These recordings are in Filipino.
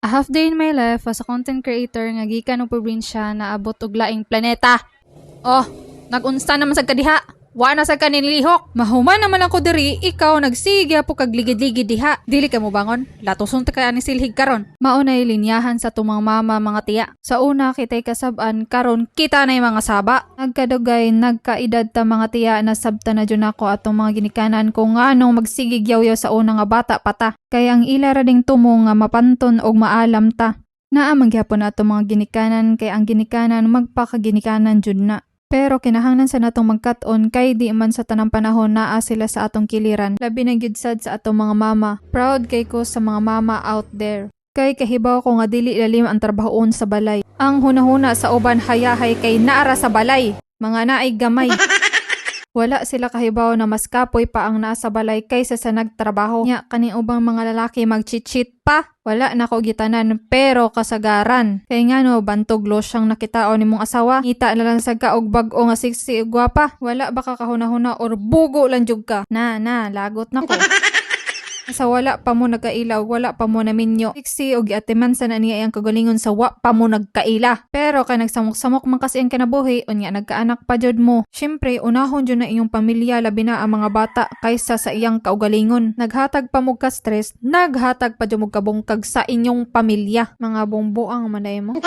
A half day in my life as a content creator nga gikan og probinsya na abot og laing planeta. Oh, nagunsa naman sa kadiha. Wa na sa kaninilihok. Mahuman naman ako diri, ikaw nagsigya po kag ligid-ligid diha. Dili ka mo bangon. Latoson ta kay ani silhig karon. Maunay linyahan sa tumang mama mga tiya. Sa una kitay kasab-an karon kita na mga saba. Nagkadugay, nagkaedad ta mga tiya na sabta na jud ako atong mga ginikanan kung anong magsigig yaw sa una nga bata pata. Kay ang ila ra ding tumo nga mapanton og maalam ta. Naa man gyapon ato mga ginikanan kay ang ginikanan magpakaginikanan jud na. Pero kinahanglan sa natong magkat-on kay di man sa tanang panahon naa sila sa atong kiliran. Labi na gyud sad sa atong mga mama. Proud kay ko sa mga mama out there. Kay kahibaw ko nga dili lalim ang trabahoon sa balay. Ang hunahuna sa uban hayahay kay naara sa balay. Mga naay gamay. Wala sila kahibaw na mas kapoy pa ang nasa balay kaysa sa nagtrabaho. Nya kani ubang mga lalaki mag-cheat pa. Wala na ko gitanan pero kasagaran. Kay nga no bantog losyang nakitaon nimong asawa. Ngita na lang sa ka og bag-o nga sexy ug gwapa. Wala ba ka kahuna-huna or bugo lang jud ka. Na lagot na ko. Sa wala pa mo nagkaila o wala pa mo naminyo. Siksi o giatiman sa naniya ang kagalingon sa wa pa mo nagkaila. Pero kay nagsamok-samok man kasi ang kinabuhi, unya nagkaanak pa jud mo. Syempre, unahon jud na iyong pamilya labi na ang mga bata kaysa sa iyang kaugalingon. Naghatag pa mo ka stress, naghatag pa jud mo kabungkag sa inyong pamilya. Mga bongboang manay mo.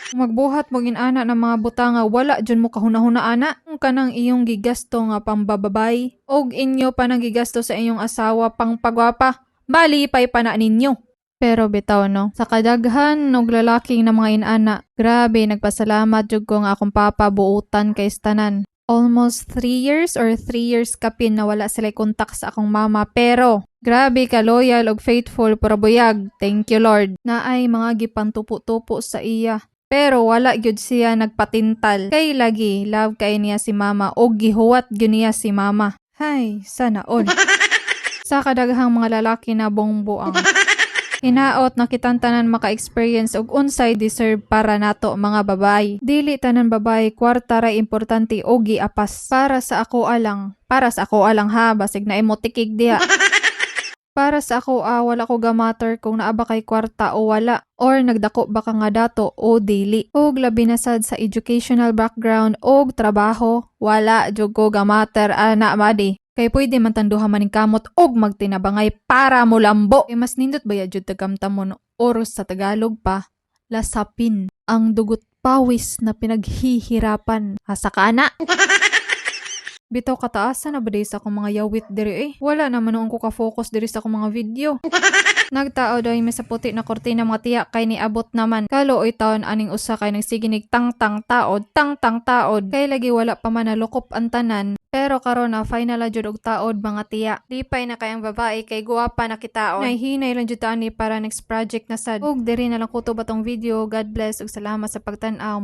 Magbuhat mo ginana ng mga butanga wala jud mo kahuna-huna ana kung kanang iyong gigasto nga pambababay og inyo pa nang gigasto sa inyong asawa pang pagwapa malipay pa na ninyo. Pero bitaw no, sa kadaghan og lalaking na mga inana, grabe nagpasalamat jud ko nga akong papa buutan kay tanan. Almost 3 years or 3 years kapin na wala sila kontak sa akong mama pero grabe ka loyal og faithful para buyag. Thank you Lord. Naay mga gipantupo-tupo sa iya. Pero wala gyud siya nagpatintal. Kay lagi love kay niya si mama o gihuwat gyud niya si mama. Hay, sana all. Sa kadaghang mga lalaki na bongboang. Hinaot na kitang tanan maka-experience og unsay deserve para nato mga babae. Dili tanan babae kwarta ra importante o giapas. Para sa ako alang ha, basig na emotikig diha. Para sa ako, wala ko gamatter kung naaba kay kwarta o wala. Or nagdako ba ka nga dato o dili. Og labi na sad sa educational background og trabaho, wala jud ko gamatter ana madi. Kay pwede man tanduha maning kamot og magtinabangay para mo lambo. Kay mas nindot ba ya jud tagamtamon oros sa Tagalog pa, lasapin ang dugot pawis na pinaghihirapan. Asa ka na? Bitaw kataasan na ba sa akong mga yawit diri eh. Wala naman noon ko ka-focus diri sa akong mga video. Nagtao daw may sa puti na kortina mga tiya kay niabot naman. Kalooy taon aning usa kay nagsiginig tang-tang taod. Kay lagi wala pa man nalukop ang tanan. Pero karon na final na jud og taod mga tiya. Lipay na kayang babae kay guwapa na kitaon. Hinay lang jud ani para next project na sad. Ug diri na lang kutob atong video. God bless ug salamat sa pagtan-aw.